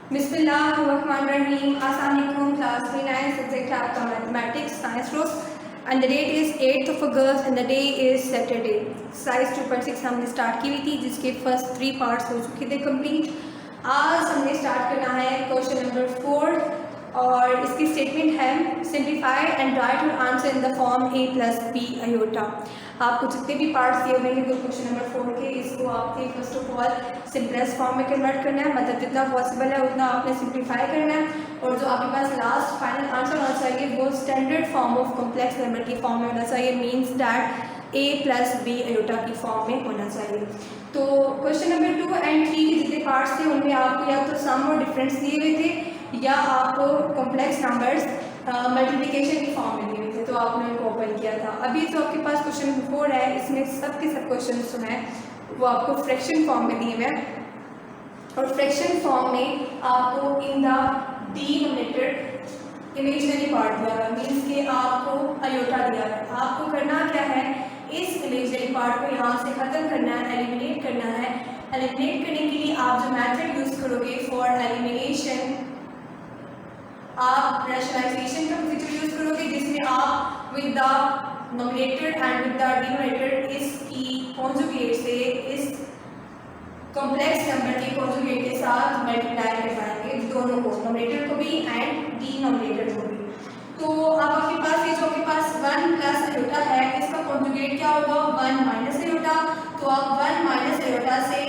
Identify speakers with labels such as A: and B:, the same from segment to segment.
A: Bismillahirrahmanirrahim. Assalamualaikum class 9 subject आपका mathematics science रोज and the date is 8th of August and the day is Saturday. Science 2.6 हमने start की हुई थी जिसके फर्स्ट 3 पार्ट्स हो चुके थे कंप्लीट। आज हमने स्टार्ट करना है क्वेश्चन नंबर 4 और इसकी स्टेटमेंट है simplify and right your answer in the form a + b iota. आपको जितने भी पार्ट्स दिए हुए हैं तो क्वेश्चन नंबर 4 के इसको आपने first of all simplest form में कन्वर्ट करना है, मतलब जितना पॉसिबल है उतना आपने सिंप्लीफाई करना है और जो आपके पास लास्ट फाइनल आंसर होना चाहिए वो standard form of complex number की फॉर्म में होना चाहिए, means that a + b iota की फॉर्म में होना चाहिए। तो क्वेश्चन नंबर 2 एंड 3 के जितने पार्ट्स थे उनमें आपको या तो सम और डिफरेंस दिए हुए थे या आपको कॉम्प्लेक्स नंबर्स मल्टीप्लिकेशन की फॉर्म में दिए हुए थे, तो आपने उनको ओपन किया था। अभी जो आपके पास क्वेश्चन नंबर 4 है इसमें सब के सब क्वेश्चन जो हैं वो आपको फ्रैक्शन फॉर्म में दिए हुए हैं और फ्रैक्शन फॉर्म में आपको इन द डिनोमिनेटर इमेजिनरी पार्ट दिया हुआ है, मीन्स कि आपको आयोटा दिया है। आपको करना क्या है, इस इमेजिनरी पार्ट को यहाँ से ख़त्म करना है, एलिमिनेट करना है। एलिमिनेट करने के लिए आप जो मेथड यूज़ करोगे फॉर एलिमिनेशन, आप रैशनलाइजेशन का प्रोसीजर यूज़ करोगे जिसमें आप with the nominator and with the denominator इसकी कॉन्जुगेट से इस कॉम्प्लेक्स नंबर के कॉन्जुगेट के साथ मल्टीप्लाई करवाएंगे, दोनों को, नोमिनेटर को भी एंड डिनोमिनेटर को भी। तो अब आपके पास ये जो आपके पास 1 + आयोटा है इसका कॉन्जुगेट क्या होगा, 1 - आयोटा। तो आप 1 - आयोटा से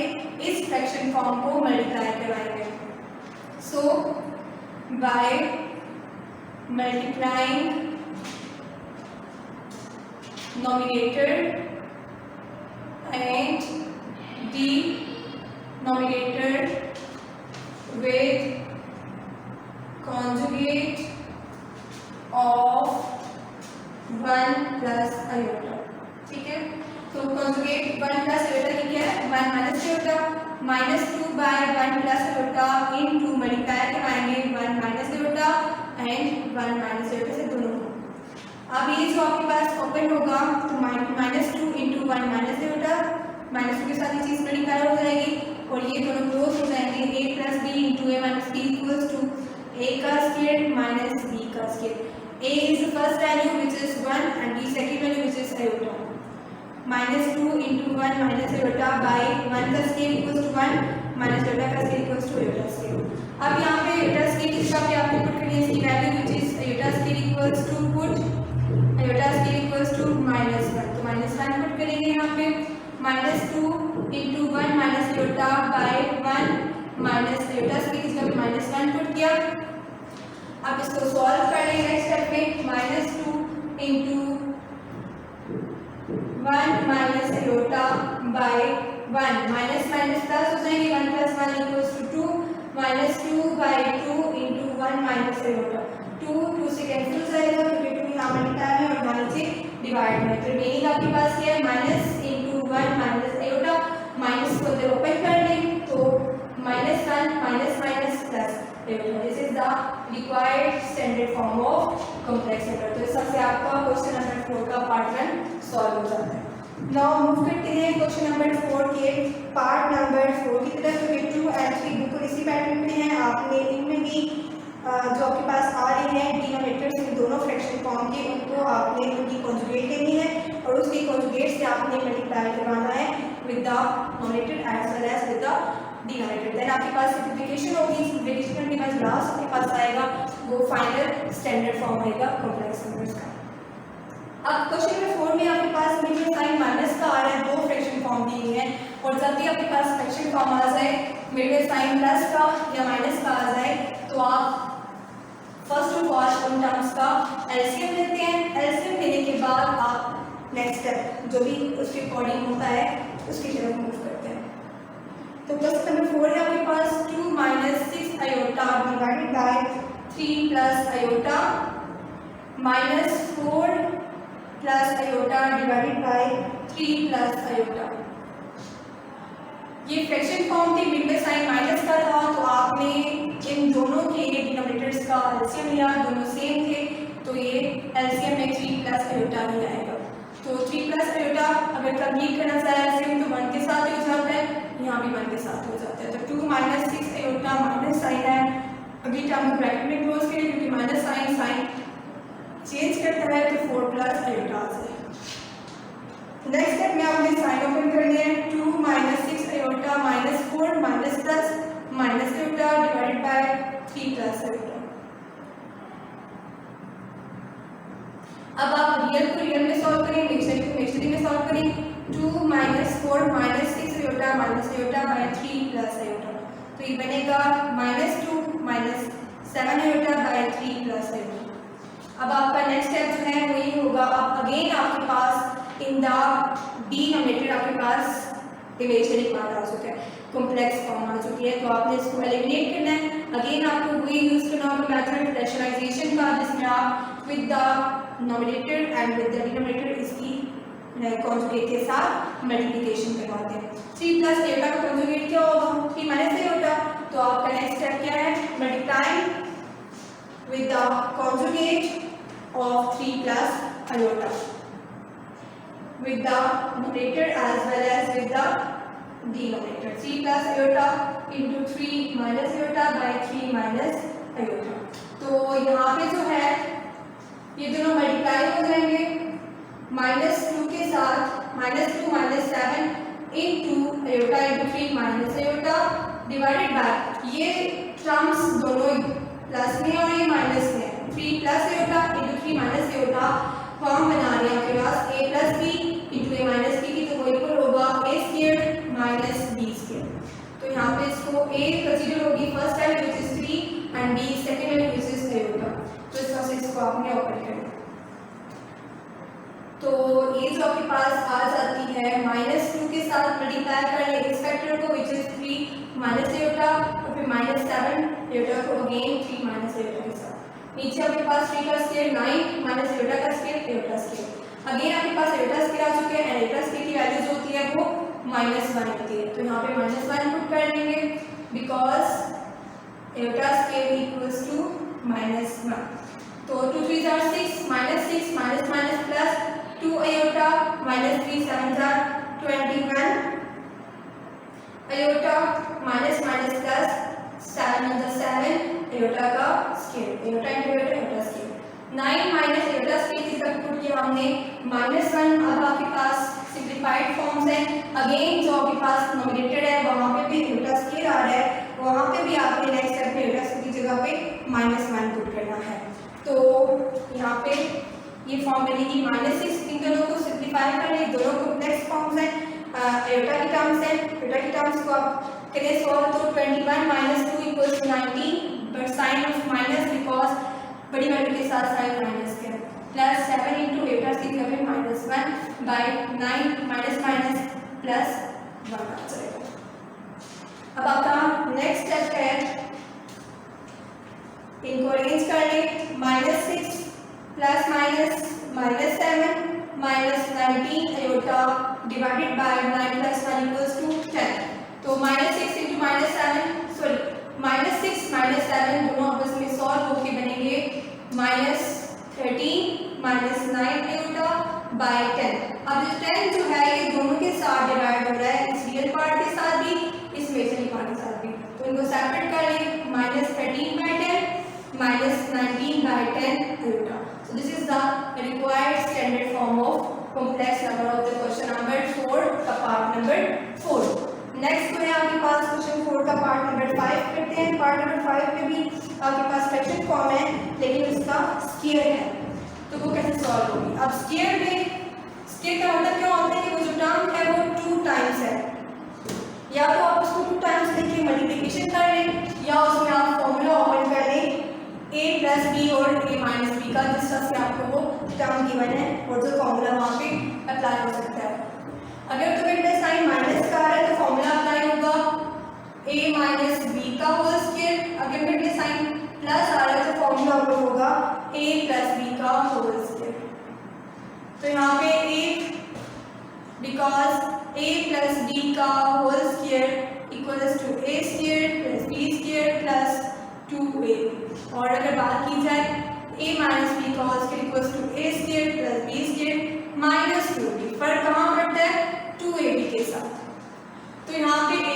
A: इस फ्रैक्शन फॉर्म को मल्टीप्लाई करवाएंगे। सो by multiplying numerator and denominator with conjugate of 1 + iota, ठीक है। तो conjugate 1 + आयोटा की क्या है, 1 - iota -2 by 1 + iota into multiply करवाएंगे 1 - आयोटा एंड 1 - आयोटा से दोनों को। अब ये जो आपके पास ओपन होगा तो -2 into 1 - आयोटा, -2 के साथ ये चीज़ मल्टीप्लाई हो जाएगी और ये दोनों क्लोज हो जाएंगे। a + b into a - b equals to a का स्क्वायर minus b का square. a is the first value which is 1 and b second value which is iota. -2 into 1 - iota by 1 का square equals to 1 minus iota का square equals to iota square. अब यहाँ पे iota square की जगह पे आपने पुट करनी है इसकी value which is iota square equals to put iota square equals to -1, तो -1 पुट करेंगे यहाँ पे। -2 into 1 - iota by 1 minus iota square की जगह पे -1 पुट किया। अब इसको सॉल्व कर लेंगे नेक्स्ट स्टेप में। -2 into 1 - iota by 1 minus minus plus हो जाएंगे, 1 + 1 equals to 2 -2 by 2 into 1 - iota. 2 से कैंसिल हो जाएगा क्योंकि 2 यहाँ मल्टीप्लाई है और 1 से डिवाइड है। तो रिमेनिंग आपके पास क्या है, -1 - आयोटा, माइनस को जब ओपन कर लें तो -1 - plus iota. This is the required standard form of complex number. तो इस सबसे आपका क्वेश्चन नंबर 4 का पार्ट 1 सॉल्व हो जाता है। नाउ मूव करते हैं क्वेश्चन नंबर 4 के पार्ट नंबर 4 की तरफ। तो 2 और 3 बिल्कुल इसी पैटर्न में हैं। आपने इनमें भी जो आपके पास आ रहे हैं डिनोमिनेटर्स में दोनों फ्रैक्शन फॉर्म के, उनको आपने उनकी कॉन्जुगेट लेनी है और उसकी कॉन्जुगेट से आपने मल्टीप्लाई करवाना है with the numerator as well as with the denominator. Then आपके पास सिंप्लीफिकेशन होगी। सिंप्लीफिकेशन के बाद लास्ट आपके पास आएगा वो फाइनल स्टैंडर्ड फॉर्म आएगा कॉम्प्लेक्स नंबर्स का। अब क्वेश्चन नंबर 4 में आपके पास मिडिल साइन माइनस का आ रहा है, दो फ्रैक्शन फॉर्म दिए हैं और जब भी आपके पास फ्रैक्शन फॉर्म आ जाए मिडिल साइन प्लस का या माइनस का आ जाए तो आप फर्स्ट ऑफ ऑल उन टर्म्स का एलसीएम लेते हैं। एलसीएम लेने के बाद आप नेक्स्ट स्टेप जो भी उसके अकॉर्डिंग होता है उसकी तरफ मूव करते हैं। तो क्वेश्चन नंबर 4 है आपके पास 2 - 6 iota divided bye 3 + iota -4 + iota divided bye 3 + iota. ये फ्रैक्शन फॉर्म थी, मिड में साइन माइनस का था तो आपने इन दोनों के डिनोमिनेटर्स का एलसीएम लिया, दोनों सेम थे तो ये एलसीएम में 3 + आयोटा ही आएगा। तो 3 + आयोटा अगर कंप्लीट करना चाहे एलसीएम तो 1 के साथ ही हो जाता है, यहाँ यहाँ भी 1 के साथ हो जाता है। तो 2 माइनस 6 आयोटा माइनस साइन है, अगली टर्म ब्रैकेट में क्लोज करें क्योंकि माइनस साइन चेंज करता है तो 4 प्लस आयोटा आ जाए। नेक्स्ट स्टेप में आपने साइन ओपन करनी है। 2 minus 6 iota minus 4 minus plus minus iota divided bye 3 plus iota. अब आप रियल को रियल में सॉल्व करें, इमेजिनरी को इमेजिनरी में सॉल्व करें। 2 minus 4 minus 6 iota minus iota by 3 plus iota, तो ये बनेगा minus 2 minus 7 iota by 3 plus iota. अब आपका नेक्स्ट स्टेप जो है वो ये होगा, अब अगेन आपके पास इन द डिनोमिनेटर आपके पास इमेजिनरी पार्ट आ चुका है, कॉम्प्लेक्स फॉर्म आ चुकी है, तो आपने इसको एलिमिनेट करना है। अगेन आपको वही यूज करना होगा मेथड रैशनलाइजेशन का, जिसमें आप with the nominator and with the denominator इसकी कॉन्जुगेट के साथ मल्टीप्लिकेशन करवाते हैं। 3 प्लस आयोटा का कॉन्जुगेट क्या होगा, 3 माइनस आयोटा, तो आपका नेक्स्ट स्टेप क्या है, multiply with the conjugate of 3 plus iota with the numerator as well as with the denominator। 3 plus iota into 3 minus iota by 3 minus iota। तो यहाँ पे जो है ये दोनों मल्टीप्लाई हो जाएंगे, -2 के साथ -2 minus 7 into iota into 3 minus iota divided by, ये टर्म्स दोनों प्लस में और ये माइनस में, 3 plus iota into 3 minus iota form बना रहे हैं आपके पास a plus B into a minus B की, तो वो इक्वल होगा a square minus b square. तो यहाँ पे इसको a कंसीडर होगी first time which is 3 and b second time which is iota, तो इस तरह से इसको आपने ओपन करना। तो ये जो आपके पास आ जाती है -2 के साथ मल्टीप्लाई कर ले इस फैक्टर को विच इज 3 माइनस आयोटा और फिर -7 आयोटा को अगेन 3 माइनस आयोटा के साथ। नीचे आपके पास 3 का स्क्वायर 9 माइनस आयोटा का स्क्वायर आयोटा स्क्वायर। अगेन आपके पास आयोटा स्क्वायर आ चुके हैं एंड आयोटा स्क्वायर की वैल्यू जो होती है वो -1 होती है, तो यहाँ पे -1 पुट कर लेंगे because iota square equals to -1। तो 2 3 are 6 -6 minus minus plus 2 iota minus 3 7 are 21 iota minus minus plus 7 on the 7 iota का square, iota into iota iota square. 9 minus iota square की तरफ पुट किया हमने -1। अब आपके पास सिंप्लीफाइड फॉर्म्स हैं, अगेन जो आपके पास नोमिनेटर है वहाँ पे भी आयोटा स्क्वायर आ रहा है, वहाँ पे भी आपने नेक्स्ट स्टेप में आयोटा स्क्वायर की जगह पे -1 पुट करना है। तो यहाँ पे ये फॉर्म बनेगी -6, इन दोनों को सिंप्लीफाई कर ले, दोनों कॉम्प्लेक्स फॉर्म्स हैं, आयोटा की टर्म्स हैं, आयोटा की टर्म्स को आप करें सॉल्व तो 21 minus 2 equals 19, but sign of minus because बड़ी वैल्यू के साथ साइन माइनस है, प्लस 7 इंटू आयोटा की जगह -1 बाय 9 माइनस माइनस प्लस 1 आ जाएगा। अब आपका नेक्स्ट स्टेप है, इनको अरेंज कर ले, -6 plus minus -7 minus 19 iota divided by 9 plus 1 equals to 10। तो -6 इंटू -6 माइनस 7 दोनों आपस में सॉल्व होके बनेंगे -13 माइनस 9 आयोटा बाय 10। अब ये 10 जो है ये दोनों के साथ डिवाइड हो रहा है, इस रियल पार्ट के साथ भी इस इमेजिनरी पार्ट के साथ भी, तो इनको सेपरेट कर लें, -13 bye 10 -19 by 10 iota। So this is the required standard form of complex number of the question number 4 का part number 4। नेक्स्ट जो है आपके पास क्वेश्चन 4 का पार्ट नंबर 5 करते हैं। पार्ट नंबर 5 में भी आपके पास फ्रैक्शन फॉर्म है लेकिन उसका स्क्वायर है, तो वो कैसे सॉल्व होगी। अब स्क्वायर में स्क्वायर का मतलब क्या होता है कि वो जो टर्म है वो 2 टाइम्स है, या तो आप उसको 2 टाइम्स लेके मल्टीप्लिकेशन कर लें या उसमें आप फॉर्मूला ओपन कर लें a प्लस बी और a माइनस बी का, जिस तरह से आपको वो टर्म गिवन है और जो फॉर्मूला वहाँ पे अप्लाई हो सकता है। अगर तो बेटा साइन माइनस का आ रहा है तो फॉर्मूला अप्लाई होगा a माइनस बी का होल स्क्वायर, अगर बेटा साइन प्लस आ रहा है तो फॉर्मूला अप्लाई होगा a प्लस बी का होल स्क्वायर। तो यहाँ पे a because a plus B का whole square equals to a square plus b square plus 2a, और अगर बात की जाए a माइनस बी का whole square equals to a square plus b square minus 2b, फर्क कहाँ पड़ता है 2ab के साथ। तो यहाँ पे a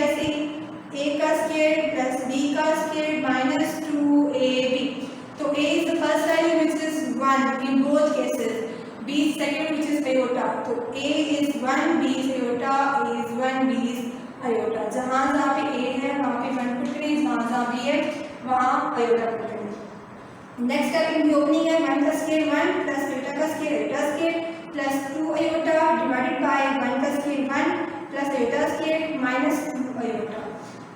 A: कैसे, a का स्क्वायर प्लस b का स्क्वायर माइनस 2ab. तो a is the first value which is 1 in both cases, b is second which is iota. तो a is 1, b is iota, a is 1, b is iota. जहाँ पे a है वहाँ पे 1 put करें, जहाँ b है वहाँ iota पुट करें. Next step in the opening है 1 का स्क्वायर 1 प्लस iota का square iota square plus 2 iota divided by 1 का square 1 plus iota square minus 2 iota.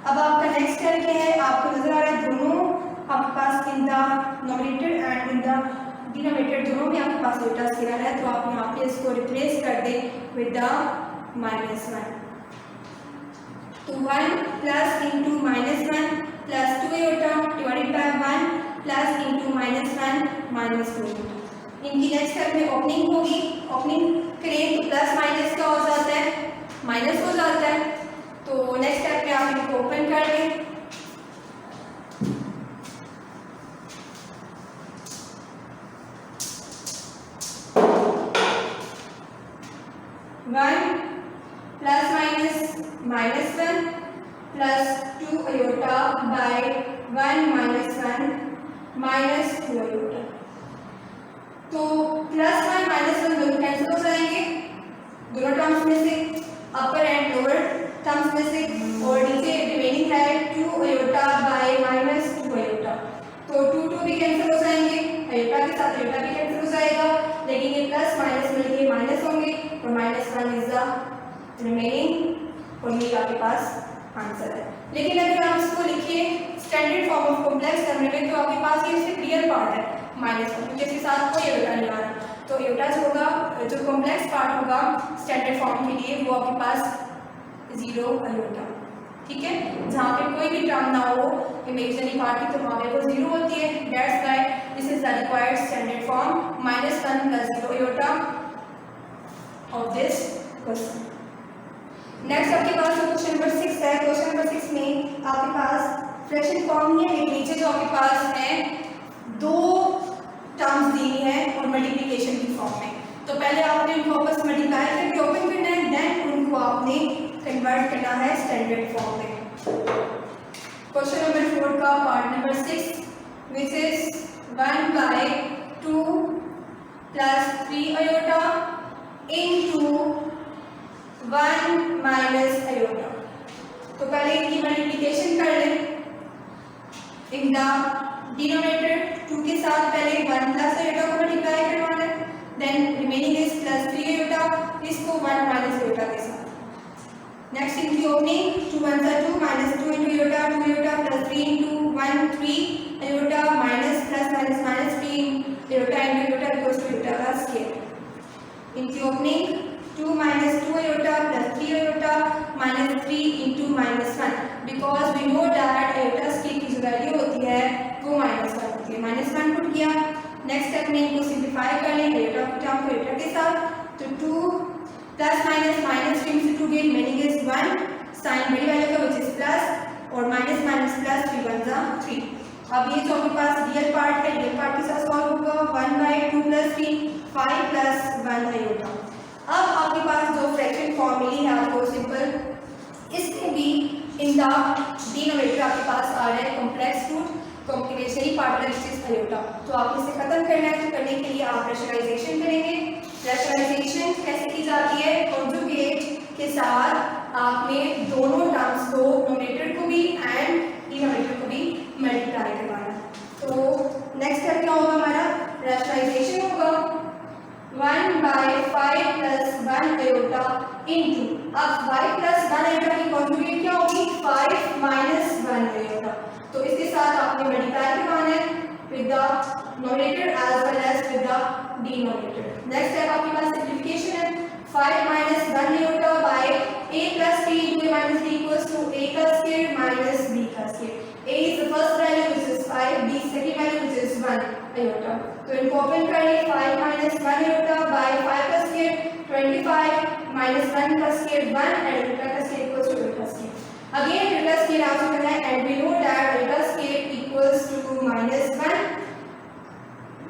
A: अब आपका नेक्स्ट स्टेप क्या है, आपको नजर आ रहा है दोनों आपके पास in the numerator and in the denominator दोनों में आपके पास iota स्क्वायर है. तो आप यहाँ पे इसको रिप्लेस कर दें विद द -1. तो 1 plus into -1 plus 2 iota divided by 1 plus into -1 minus 2. इनकी नेक्स्ट स्टेप में ओपनिंग होगी. ओपनिंग करें तो प्लस माइनस का हो जाता है, माइनस हो जाता है. तो नेक्स्ट स्टेप पे आप इनको ओपन कर दें. One plus minus -1 plus 2 iota by 1 -1 minus 2 iota. तो +1 -1 दोनों कैंसिल हो जाएंगे दोनों टर्म्स में से, अपर एंड लोअर टर्म्स में से, और नीचे रिमेनिंग है 2 iota बाय -2 iota. तो 2 भी कैंसिल हो जाएंगे, iota के साथ iota भी कैंसिल हो जाएगा, लेकिन ये प्लस माइनस मिलके माइनस होंगे और -1 इज द रिमेनिंग और ये आपके पास आंसर है. लेकिन अगर आप इसको लिखिए standard form of complex term में तो आपके पास ये सिर्फ रियल पार्ट है -1, क्योंकि इसके साथ कोई iota नहीं आ रहा. तो iota जो होगा, जो कॉम्प्लेक्स पार्ट होगा स्टैंडर्ड फॉर्म के लिए, वो आपके पास 0 iota. ठीक है, जहाँ पे कोई भी टर्म ना हो इमेजिनरी पार्ट की तो वहाँ पे वो 0 होती है. That's why this is the required standard form -1 plus 0 iota of this question. Next आपके पास क्वेश्चन नंबर 6 है. क्वेश्चन नंबर 6 में आपके पास फ्रैक्शन फॉर्म है. नीचे जो आपके पास है दो टर्म्स दी है और मल्टीप्लिकेशन की फॉर्म में. तो पहले आपने उनको आपस मल्टीप्लाई करके ओपन करना है, देन उनको आपने कन्वर्ट करना है स्टैंडर्ड फॉर्म में. क्वेश्चन नंबर 4 का part number 6 which is 1/2 plus 3 iota into 1 minus iota. तो पहले इनकी मल्टीप्लिकेशन कर लें. इन द डिनोमिनेटर 2 के साथ पहले 1 प्लस iota को मल्टीप्लाई करवाना है, then remaining is plus 3 iota, इसको 1 माइनस iota के साथ. नेक्स्ट इनकी opening 2 1 2 minus 2 into iota 2 iota plus 3 into 1 3 iota minus plus minus minus 3 iota into iota equals to iota का स्क्वायर. इनकी opening 2 minus 2 iota plus 3 iota minus 3 into -1, because we know that iota की जो value होती है वो -1 होती है. -1 put किया. नेक्स्ट स्टेप में इनको सिंप्लीफाई कर लें iota को टर्म को iota के साथ. तो 2 प्लस माइनस माइनस 3 से 2 गेन रिमेनिंग इज 1, साइन बड़ी वैल्यू का विच इज प्लस और माइनस माइनस प्लस 3 1 जा 3. अब ये जो आपके पास रियल पार्ट है, रियल पार्ट के साथ सॉल्व होगा 1/2 प्लस 3 5 प्लस 1 iota. अब आपके पास जो फ्रैक्शन फॉर्म मिली है आपको सिंपल, इसमें भी इन द डिनोमिनेटर आपके पास आ रहा है कॉम्प्लेक्स रूट, कॉम्प्लिकेशनरी पार्ट विच इज iota. तो आप इसे खत्म करना है. तो करने के लिए आप रेशनलाइजेशन करेंगे. रेशनलाइजेशन कैसे की जाती है, कॉन्जुगेट के साथ आपने दोनों टर्म्स को नोमिनेटर को भी एंड डिनोमिनेटर को भी मल्टीप्लाई करवाना. तो नेक्स्ट स्टेप क्या होगा हमारा, रेशनलाइजेशन होगा 1/5 प्लस 1 iota इंटू, अब 5 प्लस 1 iota की कॉन्जुगेट क्या होगी 5 माइनस 1 iota. तो इसके साथ आपने मल्टीप्लाई करवाना है with the numerator as well as with the denominator. Next step आपके पास सिंप्लीफिकेशन है. 5 minus 1 iota by a plus b into a minus b equals to a का स्क्वायर माइनस b का square. a is the first value which is 5, b second value which is 1 iota. तो इनको open करें. 5 minus 1 iota bye 5 का square 25 minus 1 का square 1 and iota का square equals to iota square. Again iota square आपको करना है and we know that iota square equals to -1.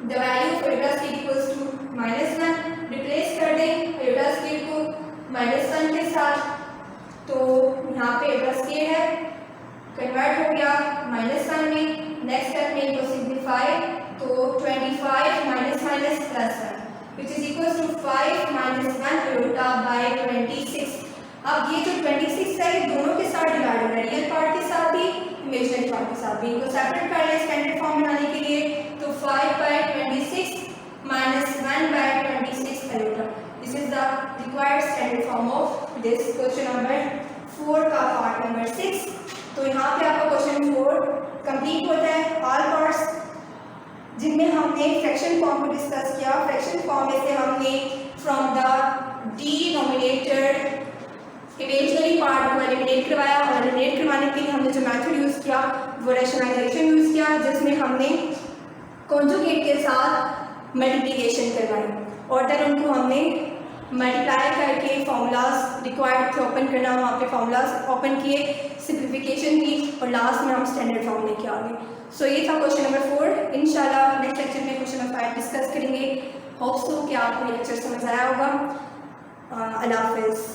A: The value of iota square equals to -1. Replace कर दें iota square को -1 के साथ. तो यहाँ पे iota स्क्वायर माइनस साइन में। नेक्स्ट स्टेप में इनको सिंप्लीफाई, तो 25 minus minus plus 1 which is equal to 5 minus 1 root by 26। अब ये जो 26 है ये दोनों के साथ डिवाइड हो रहा है, रियल पार्ट के साथ भी इमेजिनरी पार्ट के साथ भी। इनको सेपरेट कर लें स्टैंडर्ड फॉर्म बनाने के लिए, तो 5 by 26 minus 1 by 26 root. This is the required standard form of this question number 4 का पार्ट नंबर 6। तो यहाँ पे आपका क्वेश्चन 4 कंप्लीट होता है। ऑल पार्ट्स जिनमें हमने फ्रैक्शन फॉर्म को डिस्कस किया, फ्रैक्शन फॉर्म में से हमने from the denominator imaginary part को एलिमिनेट करवाया, और एलिमिनेट करवाने के लिए हमने जो मेथड यूज़ किया वो रैशनलाइजेशन यूज़ किया, जिसमें हमने कॉन्जुगेट के साथ मल्टीप्लिकेशन करवाई और देन उनको हमने मल्टीप्लाई करके फार्मूलाज रिक्वायर्ड थे ओपन करना, वहाँ पे फार्मूलाज ओपन किए, सिंप्लीफिकेशन की, और लास्ट में हम स्टैंडर्ड फॉर्म लेके आ गए। सो ये था क्वेश्चन नंबर 4। इंशाल्लाह नेक्स्ट लेक्चर में क्वेश्चन नंबर 5 डिस्कस करेंगे। होप्स हो कि आपको ये लेक्चर समझ आया होगा। अल्लाह हाफिज़।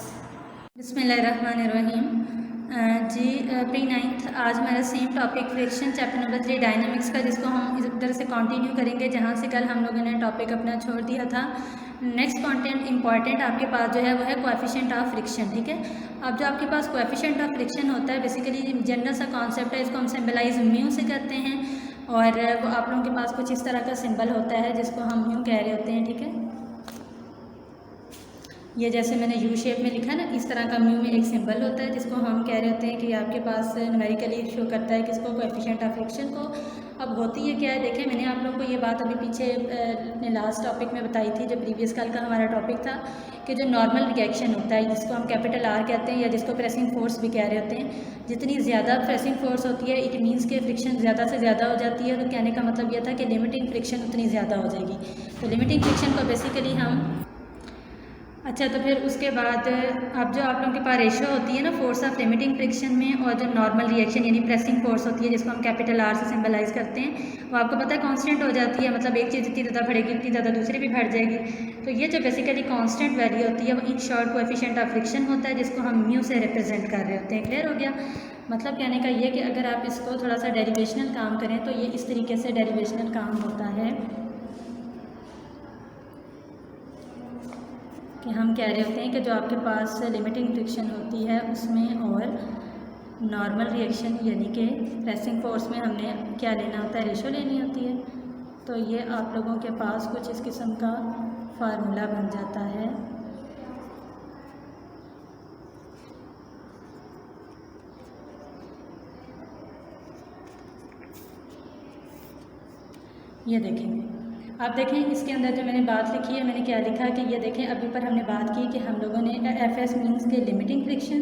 B: बिस्मिल्लाहिर्रहमानिर्रहीम। जी प्री 9th आज हमारा same topic friction chapter number 3 dynamics का, जिसको हम इस तरह से कंटिन्यू करेंगे जहाँ से कल हम लोगों ने टॉपिक अपना छोड़ दिया था। नेक्स्ट कंटेंट इंपॉर्टेंट आपके पास जो है वो है कोएफिशिएंट ऑफ फ्रिक्शन। ठीक है, अब जो आपके पास कोएफिशिएंट ऑफ फ्रिक्शन होता है बेसिकली जनरल सा कॉन्सेप्ट है, इसको हम सिंबलाइज म्यू से करते हैं, और वो आप लोगों के पास कुछ इस तरह का सिंबल होता है जिसको हम म्यू कह रहे होते हैं। ठीक है, ये जैसे मैंने यू शेप में लिखा ना, इस तरह का म्यू में एक सिंबल होता है जिसको हम कह रहे होते हैं कि आपके पास न्यूमेरिकली शो करता है किसको, कोएफिशिएंट ऑफ फ्रिक्शन को। अब होती है क्या है, देखें मैंने आप लोगों को ये बात अभी पीछे अपने लास्ट टॉपिक में बताई थी, जो प्रीवियस कल का हमारा टॉपिक था, कि जो नॉर्मल रिएक्शन होता है जिसको हम कैपिटल आर कहते हैं या जिसको प्रेसिंग फोर्स भी कह रहे होते हैं, जितनी ज़्यादा प्रेसिंग फोर्स होती है इट मीन्स के फ्रिक्शन ज़्यादा से ज़्यादा हो जाती है। तो कहने का मतलब यह था कि लिमिटिंग फ्रिक्शन उतनी ज़्यादा हो जाएगी। तो लिमिटिंग फ्रिक्शन को बेसिकली हम अच्छा, तो फिर उसके बाद अब जो आप लोगों के पास रेशो होती है ना फोर्स ऑफ लिमिटिंग फ्रिक्शन में, और जो नॉर्मल रिएक्शन यानी प्रेसिंग फोर्स होती है जिसको हम कैपिटल आर से सिंबलाइज करते हैं, वो आपको पता है कांस्टेंट हो जाती है। मतलब एक चीज़ जितनी ज़्यादा बढ़ेगी उतनी ज़्यादा दूसरी भी बढ़ जाएगी। तो ये जो बेसिकली कांस्टेंट वैल्यू होती है वो in short coefficient of friction होता है, जिसको हम म्यू से रिप्रेजेंट कर रहे होते हैं। क्लियर हो गया? मतलब कहने का ये कि अगर आप इसको थोड़ा सा डेरिवेशनल काम करें तो ये इस तरीके से डेरिवेशनल काम होता है कि हम कह रहे होते हैं कि जो आपके पास लिमिटिंग फ्रिक्शन होती है उसमें और नॉर्मल रिएक्शन यानी कि प्रेसिंग फोर्स में हमने क्या लेना होता है, रेशो लेनी होती है। तो ये आप लोगों के पास कुछ इस किस्म का फार्मूला बन जाता है। ये देखेंगे, आप देखें इसके अंदर जो मैंने बात लिखी है, मैंने क्या लिखा कि ये देखें अभी पर हमने बात की कि हम लोगों ने एफ एस मीन्स के लिमिटिंग फ्रिक्शन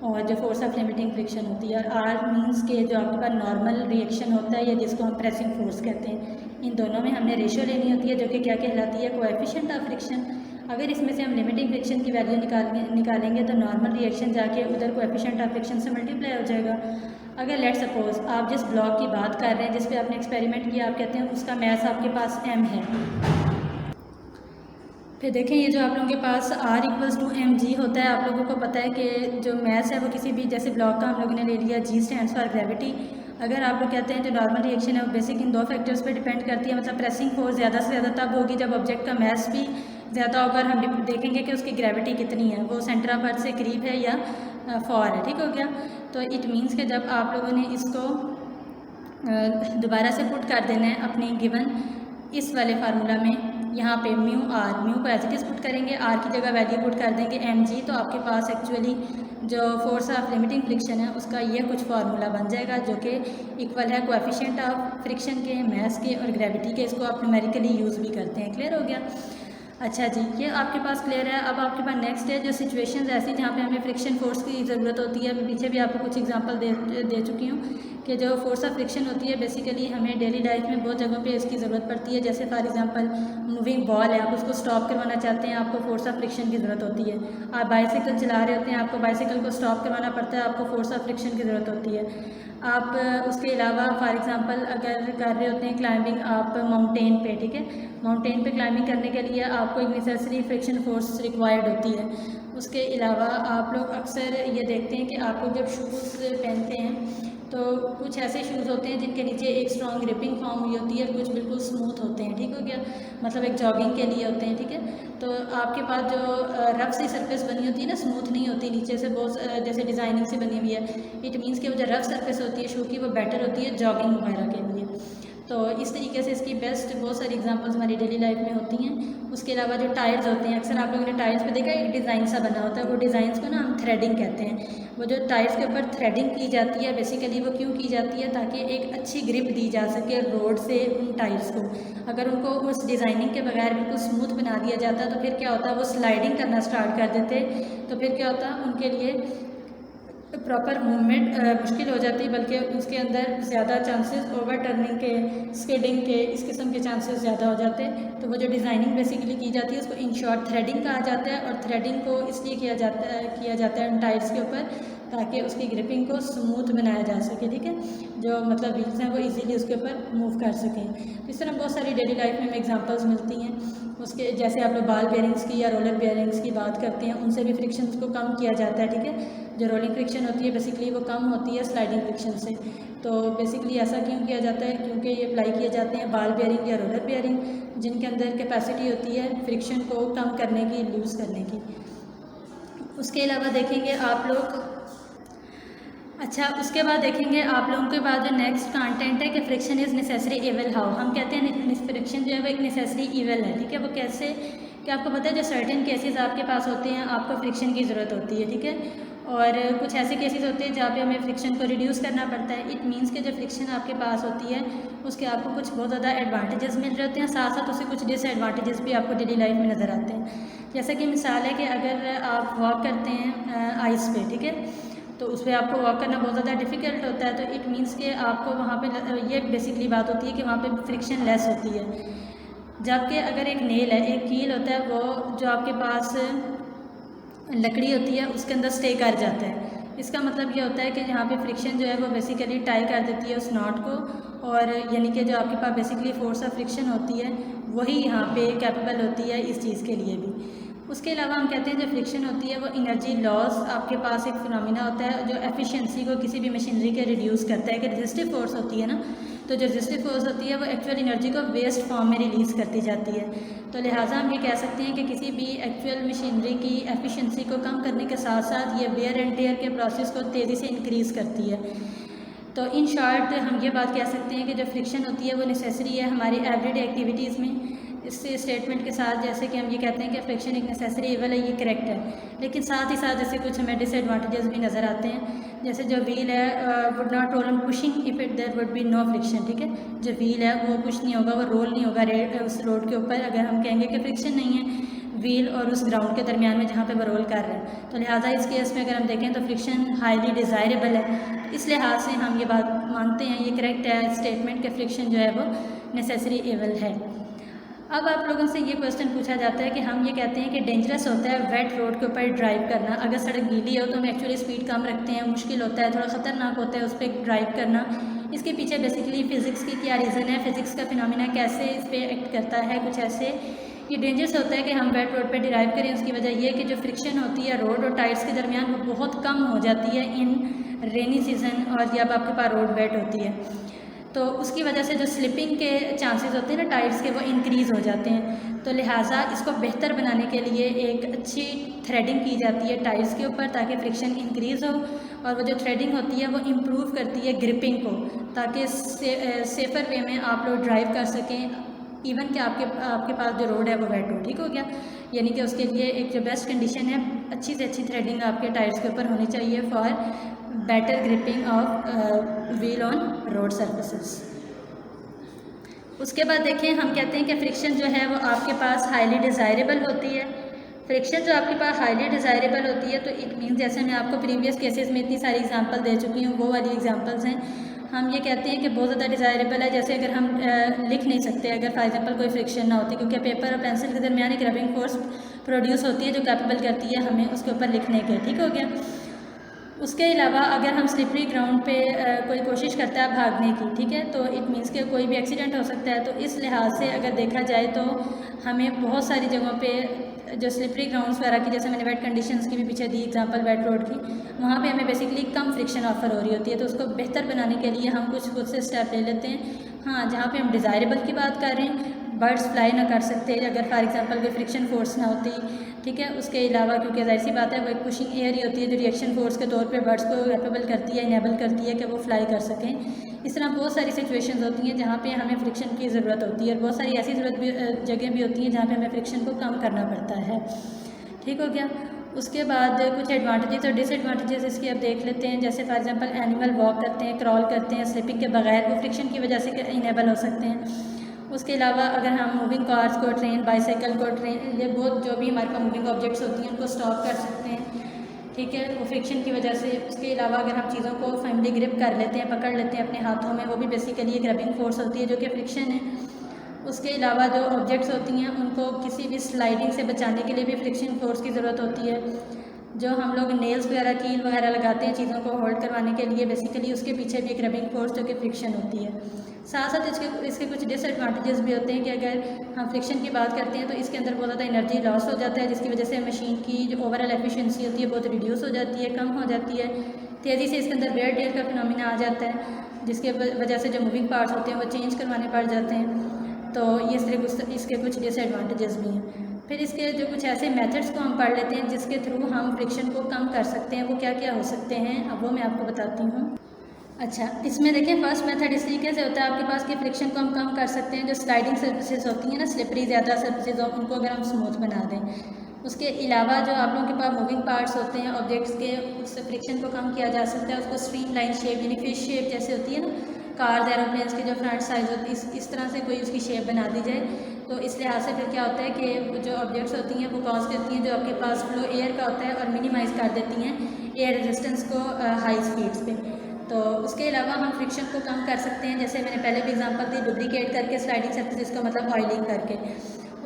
B: और जो फोर्स ऑफ लिमिटिंग फ्रिक्शन होती है, और आर मीन्स के जो आपके पास नॉर्मल रिएक्शन होता है या जिसको हम प्रेसिंग फोर्स कहते हैं, इन दोनों में हमने रेशो लेनी होती है जो कि क्या कहलाती है, कोएफिशिएंट ऑफ फ्रिक्शन। अगर इसमें से हम लिमिटिंग फ्रिक्शन की वैल्यू निकालेंगे तो नॉर्मल रिएक्शन जाके उधर कोएफिशिएंट ऑफ फ्रिक्शन से मल्टीप्लाई हो जाएगा। अगर लेट सपोज आप जिस ब्लॉक की बात कर रहे हैं जिस पे आपने एक्सपेरिमेंट किया, आप कहते हैं उसका मैथ आपके पास m है, फिर देखें ये जो आप लोगों के पास r इक्वल्स टू mg होता है, आप लोगों को पता है कि जो मैथ है वो किसी भी जैसे ब्लॉक का हम लोगों ने ले लिया, g स्टैंड्स फॉर ग्रेविटी। अगर आप लोग कहते हैं जो नॉर्मल रिएक्शन है वो बेसिक इन दो फैक्टर्स पे डिपेंड करती है, मतलब प्रेसिंग फोर्स ज़्यादा से ज़्यादा तब होगी जब ऑब्जेक्ट का मैथ भी ज़्यादा होगा, और हम देखेंगे कि उसकी ग्रेविटी कितनी है, वो सेंटर ऑफ अर्थ से करीब है या फॉर है। ठीक हो गया? तो इट मीन्स कि जब आप लोगों ने इसको दोबारा से पुट कर देना है अपने गिवन इस वाले फार्मूला में, यहाँ पे म्यू को एज इट इज़ पुट करेंगे, आर की जगह वैल्यू पुट कर देंगे mg, तो आपके पास एक्चुअली जो फोर्स ऑफ लिमिटिंग फ्रिक्शन है उसका ये कुछ फार्मूला बन जाएगा जो कि इक्वल है कोएफिशिएंट ऑफ फ्रिक्शन के, मैथ के और ग्रेविटी के। इसको आप न्यूमेरिकली यूज़ भी करते हैं। क्लियर हो गया? अच्छा जी, ये आपके पास क्लियर है। अब आपके पास नेक्स्ट है जो सिचुएशंस ऐसी जहाँ पे हमें फ्रिक्शन फोर्स की ज़रूरत होती है। मैं पीछे भी आपको कुछ एग्जांपल दे चुकी हूँ कि जो फोर्स ऑफ फ्रिक्शन होती है बेसिकली हमें डेली लाइफ में बहुत जगहों पे इसकी ज़रूरत पड़ती है। जैसे फॉर एग्जांपल मूविंग बॉल है, आप उसको स्टॉप करवाना चाहते हैं, आपको फोर्स ऑफ फ्रिक्शन की ज़रूरत होती है। आप बाइसाइकिल चला रहे होते हैं, आपको बाइसाइकिल को स्टॉप करवाना पड़ता है, आपको फोर्स ऑफ फ्रिक्शन की ज़रूरत होती है। आप उसके अलावा फॉर एग्जांपल अगर कर रहे होते हैं क्लाइंबिंग आप माउंटेन पे, ठीक है, माउंटेन पे क्लाइंबिंग करने के लिए आपको एक नेसेसरी फ्रिक्शन फोर्स रिक्वायर्ड होती है। उसके अलावा आप लोग अक्सर ये देखते हैं कि आप लोग जब शूज़ पहनते हैं तो कुछ ऐसे शूज़ होते हैं जिनके नीचे एक स्ट्रॉन्ग ग्रिपिंग फॉर्म हुई होती है, कुछ बिल्कुल स्मूथ होते हैं, ठीक हो गया, मतलब एक जॉगिंग के लिए होते हैं, ठीक है। तो आपके पास जो रफ सी सरफेस बनी होती है ना, स्मूथ नहीं होती, नीचे से बहुत जैसे डिज़ाइनिंग से बनी हुई है, इट मीन्स कि वो जो रफ सरफेस होती है शू की वो बेटर होती है जॉगिंग वगैरह के लिए। तो इस तरीके से इसकी बेस्ट बहुत सारी एग्जांपल्स हमारी डेली लाइफ में होती हैं। उसके अलावा जो टायर्स होते हैं, अक्सर आप लोगों ने टायर्स पे देखा एक डिज़ाइन सा बना होता है, वो डिज़ाइंस को ना हम थ्रेडिंग कहते हैं। वो जो टायर्स के ऊपर थ्रेडिंग की जाती है बेसिकली वो क्यों की जाती है, ताकि एक अच्छी ग्रिप दी जा सके रोड से उन टायर्स को। अगर उनको उस डिज़ाइनिंग के बगैर बिल्कुल स्मूथ बना दिया जाता तो फिर क्या होता, वो स्लाइडिंग करना स्टार्ट कर देते, तो फिर क्या होता उनके लिए प्रॉपर मूवमेंट मुश्किल हो जाती, बल्कि उसके अंदर ज़्यादा चांसेस ओवर टर्निंग के, स्किडिंग के, इस किस्म के चांसेस ज़्यादा हो जाते हैं। तो वो जो डिज़ाइनिंग बेसिकली की जाती है उसको इन शॉर्ट थ्रेडिंग कहा जाता है, और थ्रेडिंग को इसलिए किया जाता है उन टायर्स के ऊपर ताकि उसकी ग्रिपिंग को स्मूथ बनाया जा सके, ठीक है, जो मतलब व्हील्स हैं वो इजीली उसके ऊपर मूव कर सकें। तो इस तरह बहुत सारी डेली लाइफ में एग्जांपल्स मिलती हैं। उसके जैसे आप लोग बाल बेयरिंग्स की या रोलर बेयरिंग्स की बात करते हैं, उनसे भी फ्रिक्शन को कम किया जाता है, ठीक है। जो रोलिंग फ्रिक्शन होती है बेसिकली वो कम होती है स्लाइडिंग फ्रिक्शन से। तो बेसिकली ऐसा क्यों किया जाता है, क्योंकि ये अप्लाई किए जाते हैं बाल बेयरिंग या रोलर बेयरिंग जिनके अंदर कैपेसिटी होती है फ्रिक्शन को कम करने की, लूज़ करने की। उसके अलावा देखेंगे आप लोग, अच्छा उसके बाद देखेंगे आप लोगों के बाद जो नेक्स्ट कंटेंट है कि friction is necessary evil how. हम कहते हैं फ्रिक्शन जो है वो एक नेसेसरी इवल है, ठीक है। वो कैसे, कि आपको पता है जो सर्टेन केसेस आपके पास होते हैं आपको फ्रिक्शन की ज़रूरत होती है, ठीक है, और कुछ ऐसे केसेस होते हैं जहाँ पे हमें फ्रिक्शन को रिड्यूस करना पड़ता है। इट मीन्स कि जो फ्रिक्शन आपके पास होती है उसके आपको कुछ बहुत ज़्यादा एडवांटेजेस मिल रहे होते हैं, साथ साथ उससे कुछ डिसएडवांटेजेस भी आपको डेली लाइफ में नज़र आते हैं। जैसा कि मिसाल है कि अगर आप वॉक करते हैं आइस पे, ठीक है, तो उस पर आपको वॉक करना बहुत ज़्यादा डिफ़िकल्ट होता है, तो इट मीन्स कि आपको वहाँ पे ये बेसिकली बात होती है कि वहाँ पे फ्रिक्शन लेस होती है। जबकि अगर एक नेल है, एक कील होता है, वो जो आपके पास लकड़ी होती है उसके अंदर स्टे कर जाता है। इसका मतलब ये होता है कि यहाँ पे फ्रिक्शन जो है वो बेसिकली टाई कर देती है उस नॉट को, और यानी कि जो आपके पास बेसिकली फोर्स ऑफ फ्रिक्शन होती है वही यहाँ पे कैपेबल होती है इस चीज़ के लिए भी। उसके अलावा हम कहते हैं जो फ्रिक्शन होती है वो एनर्जी लॉस, आपके पास एक फिनोमिना होता है जो एफिशिएंसी को किसी भी मशीनरी के रिड्यूस करता है। कि रेजिस्टिव फोर्स होती है ना, तो जो रेजिस्टिव फोर्स होती है वो एक्चुअल एनर्जी को वेस्ट फॉर्म में रिलीज़ करती जाती है। तो लिहाजा हम ये कह सकते हैं कि किसी भी एक्चुअल मशीनरी की एफिशिएंसी को कम करने के साथ साथ ये वेयर एंड टेयर के प्रोसेस को तेज़ी से इंक्रीज़ करती है। तो इन शॉर्ट हम ये बात कह सकते हैं कि जो फ्रिक्शन होती है वो नेसेसरी है हमारी एवरीडे एक्टिविटीज़ में। इस स्टेटमेंट के साथ जैसे कि हम ये कहते हैं कि फ्रिक्शन एक नेसेसरी इवल है, ये करेक्ट है, लेकिन साथ ही साथ जैसे कुछ हमें डिसएडवांटेजेस भी नज़र आते हैं। जैसे जो व्हील है would not roll on pushing if it there would be no friction, ठीक है। जो व्हील है वो पुश नहीं होगा, वो रोल नहीं होगा उस रोड के ऊपर अगर हम कहेंगे कि फ्रिक्शन नहीं है व्हील और उस ग्राउंड के दरमियान में जहाँ पे वो रोल कर रहे हैं। तो लिहाजा इस केस में अगर हम देखें तो फ्रिक्शन हाईली डिज़ायरेबल है। इस लिहाज से हम ये बात मानते हैं, ये करेक्ट है स्टेटमेंट कि फ्रिक्शन जो है वो नेसेसरी इवल है। अब आप लोगों से ये क्वेश्चन पूछा जाता है कि हम ये कहते हैं कि डेंजरस होता है वेट रोड के ऊपर ड्राइव करना। अगर सड़क गीली हो तो हम एक्चुअली स्पीड कम रखते हैं, मुश्किल होता है, थोड़ा ख़तरनाक होता है उस पर ड्राइव करना। इसके पीछे बेसिकली फ़िज़िक्स की क्या रीज़न है, फ़िज़िक्स का फिनोमिना कैसे इस पर एक्ट करता है। कुछ ऐसे ये डेंजरस होता है कि हम वेट रोड पर ड्राइव करें, उसकी वजह यह है कि जो फ्रिक्शन होती है रोड और टायर्स के दरमियान वो बहुत कम हो जाती है इन रेनी सीज़न और जब आपके पास रोड वेट होती है। तो उसकी वजह से जो स्लिपिंग के चांसेस होते हैं ना टायर्स के, वो इंक्रीज़ हो जाते हैं। तो लिहाजा इसको बेहतर बनाने के लिए एक अच्छी थ्रेडिंग की जाती है टायर्स के ऊपर ताकि फ्रिक्शन इंक्रीज़ हो, और वो जो थ्रेडिंग होती है वो इम्प्रूव करती है ग्रिपिंग को, ताकि सेफ़र वे में आप लोग ड्राइव कर सकें इवन कि आपके पास जो रोड है वो वेट हो। ठीक हो गया, यानी कि उसके लिए एक जो बेस्ट कंडीशन है अच्छी से अच्छी थ्रेडिंग आपके टायर्स के ऊपर होनी चाहिए for better gripping of wheel on road surfaces. उसके बाद देखें हम कहते हैं कि फ्रिक्शन जो है वो आपके पास हाईली डिज़ायरेबल होती है। फ्रिक्शन जो आपके पास हाईली डिज़ायरेबल होती है तो इट मीन्स जैसे मैं आपको प्रीवियस केसेस में इतनी सारी एग्जांपल दे चुकी हूँ वो वाली एग्जांपल्स हैं। हम ये कहते हैं कि बहुत ज़्यादा डिज़ायरेबल है, जैसे अगर हम लिख नहीं सकते अगर फॉर एग्जांपल कोई फ्रिक्शन ना होती, क्योंकि पेपर और पेंसिल के दरमियान एक रबिंग फोर्स प्रोड्यूस होती है जो कैपेबल करती है हमें उसके ऊपर लिखने के। ठीक हो गया। उसके अलावा अगर हम स्लिपरी ग्राउंड पे कोई कोशिश करता है भागने की, ठीक है, तो इट मीन्स कि कोई भी एक्सीडेंट हो सकता है। तो इस लिहाज से अगर देखा जाए तो हमें बहुत सारी जगहों पे जो स्लिपरी ग्राउंड्स वगैरह की, जैसे मैंने वेट कंडीशंस की भी पीछे दी एग्जांपल वेट रोड की, वहाँ पे हमें बेसिकली कम फ्रिक्शन ऑफर हो रही होती है। तो उसको बेहतर बनाने के लिए हम कुछ खुद से स्टेप ले लेते हैं। हाँ, जहाँ पे हम डिज़ायरेबल की बात कर रहे हैं, बर्ड्स फ्लाई ना कर सकते अगर फॉर एग्जांपल कोई फ्रिक्शन फोर्स ना होती, ठीक है। उसके अलावा क्योंकि जाहिर सी बात है वो एक पुशिंग एयर ही होती है जो रिएक्शन फोर्स के तौर पे बर्ड्स को कैपेबल करती है, इनेबल करती है कि वो फ्लाई कर सकें। इस तरह बहुत सारी सिचुएशंस होती हैं जहाँ पे हमें फ्रिक्शन की ज़रूरत होती है, और बहुत सारी ऐसी जगह भी होती हैं जहाँ पे हमें फ्रिक्शन को कम करना पड़ता है। ठीक हो गया। उसके बाद कुछ एडवांटेजेस और डिसएडवांटेजेस इसकी अब देख लेते हैं। जैसे फॉर एग्जांपल एनिमल वॉक करते हैं, क्रॉल करते हैं, स्लिपिंग के बगैर वो फ्रिक्शन की वजह से इनेबल हो सकते हैं। उसके अलावा अगर हम मूविंग कार्स को ट्रेन, बाइसाइकिल को ट्रेन, ये बहुत जो भी हमारे पास मूविंग ऑब्जेक्ट्स होती हैं उनको स्टॉप कर सकते हैं, ठीक है, वो फ्रिक्शन की वजह से। उसके अलावा अगर हम चीज़ों को फैमिली ग्रिप कर लेते हैं, पकड़ लेते हैं अपने हाथों में, वो भी बेसिकली एक रबिंग फोर्स होती है जो कि फ्रिक्शन है। उसके अलावा जो ऑब्जेक्ट्स होती हैं उनको किसी भी स्लाइडिंग से बचाने के लिए भी फ्रिक्शन फोर्स की ज़रूरत होती है। जो हम लोग नेल्स वगैरह, कील वगैरह लगाते हैं चीज़ों को होल्ड करवाने के लिए, बेसिकली उसके पीछे भी एक रबिंग फोर्स जो कि फ्रिक्शन होती है। साथ साथ इसके कुछ डिसएडवांटेजेस भी होते हैं कि अगर हम फ्रिक्शन की बात करते हैं तो इसके अंदर बहुत ज़्यादा एनर्जी लॉस हो जाता है, जिसकी वजह से मशीन की जो ओवरऑल एफिशिएंसी होती है बहुत रिड्यूस हो जाती है, कम हो जाती है। तेज़ी से इसके अंदर वेयर टेयर का फिनोमिना आ जाता है, जिसके वजह से जो मूविंग पार्ट्स होते हैं वो चेंज करवाने पड़ जाते हैं। तो ये इसके कुछ डिसएडवांटेजेस भी हैं। फिर इसके जो कुछ ऐसे मेथड्स को हम पढ़ लेते हैं जिसके थ्रू हम फ्रिक्शन को कम कर सकते हैं। वो क्या क्या हो सकते हैं अब वो मैं आपको बताती हूँ। अच्छा, इसमें देखिए फर्स्ट मेथड इस तरीके से होता है आपके पास कि फ्रिक्शन को हम कम कर सकते हैं। जो स्लाइडिंग सर्फेसेस होती हैं ना, स्लिपरी ज़्यादा सर्फेसेस हो, उनको अगर हम स्मूथ बना दें। उसके अलावा जो आप लोगों के पास मूविंग पार्ट्स होते हैं ऑब्जेक्ट्स के, उससे फ्रिक्शन को कम किया जा सकता है। उसको स्ट्रीम लाइन शेप यानी फिश शेप जैसे होती है ना, कार्स एरोप्लेन्स के जो फ्रंट साइज होती है, इस तरह से कोई उसकी शेप बना दी जाए। तो इस लिहाज से फिर क्या होता है कि जो ऑब्जेक्ट्स होती हैं वो कॉज करती हैं जो आपके पास फ्लो एयर का होता है और मिनिमाइज़ कर देती हैं एयर रेजिस्टेंस को हाई स्पीड्स पे। तो उसके अलावा हम फ्रिक्शन को कम कर सकते हैं, जैसे मैंने पहले भी एग्जांपल दी, डुप्लीकेट करके स्लाइडिंग सर्फेसेस को मतलब ऑयलिंग करके।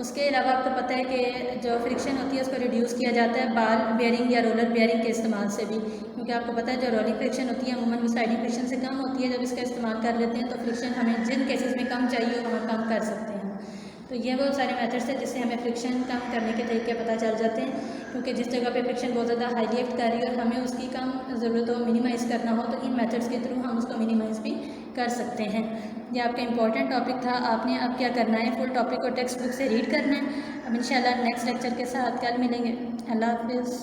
B: उसके अलावा आपको पता है कि जो फ्रिक्शन होती है उसको रिड्यूस किया जाता है बाल बेयरिंग या रोलर बेयरिंग के इस्तेमाल से भी, क्योंकि आपको पता है जो रोलिंग फ्रिक्शन होती है अमूमन वो स्लाइडिंग फ्रिक्शन से कम होती है। जब इसका इस्तेमाल कर लेते हैं तो फ्रिक्शन हमें जिन केसेस में कम चाहिए वो हम कम कर सकते हैं। तो ये वो सारे मेथड्स हैं जिससे हमें फ्रिक्शन कम करने के तरीके पता चल जाते हैं, क्योंकि जिस जगह पे फ्रिक्शन बहुत ज़्यादा हाईली एक्ट कर रही है और हमें उसकी कम ज़रूरत हो, मिनिमाइज़ करना हो, तो इन मेथड्स के थ्रू हम उसको मिनिमाइज़ भी कर सकते हैं। ये आपका इंपॉर्टेंट टॉपिक था। आपने अब क्या करना है, फुल टॉपिक को टेक्स्ट बुक से रीड करना है। अब इंशाल्लाह नेक्स्ट लेक्चर के साथ कल मिलेंगे। अल्लाह हाफिज़।